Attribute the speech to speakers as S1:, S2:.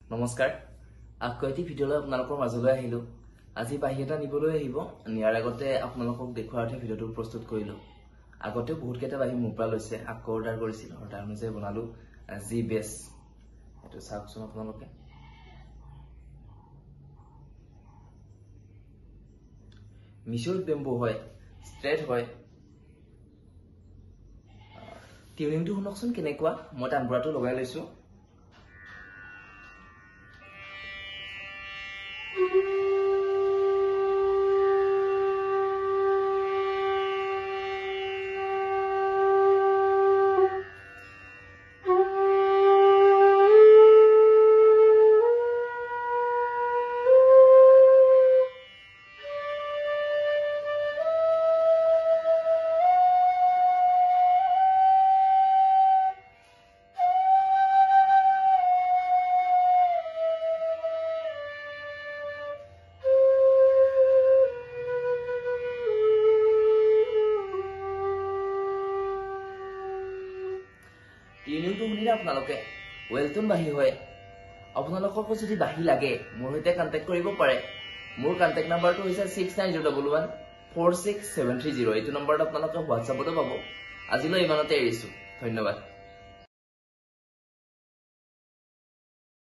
S1: নমস্কাৰ আকৌ এটি ভিডিঅলৈ আপোনালোকৰ মাজলৈ আহিলো আজি বাহি এটা নিবলৈ আহিব নিয়াৰ আগতে আপোনালোকক দেখুৱাতে ভিডিঅটো প্ৰস্তুত কৰিলো আগতে বহুত কেইটা বাহি মোপৰা লৈছে আকৌ অৰ্ডাৰ কৰিছিল অৰ্ডাৰ অনুযায়ী বনালো জি বেস এটো চাওকচোন আপোনালোকে মিশৰ বেম্বো হয় ষ্ট্ৰেট হয় টিউনিংটো শুনকচোন কেনেকুৱা মই টানবৰাটো লগাই লৈছো টিউনিংটো শুনিলে আপোনালোকে ওয়েলটন বাহি হয় আপোনালোকক যদি বাহি লাগে মোৰ সৈতে কন্টাক্ট কৰিব পাৰে মোৰ কন্টাক্ট নাম্বাৰটো হৈছে 6901146730 এইটো নম্বৰত আপোনালোকে হোৱাটছআপতো পাব আজিলৈ ইমানতে এৰিছো ধন্যবাদ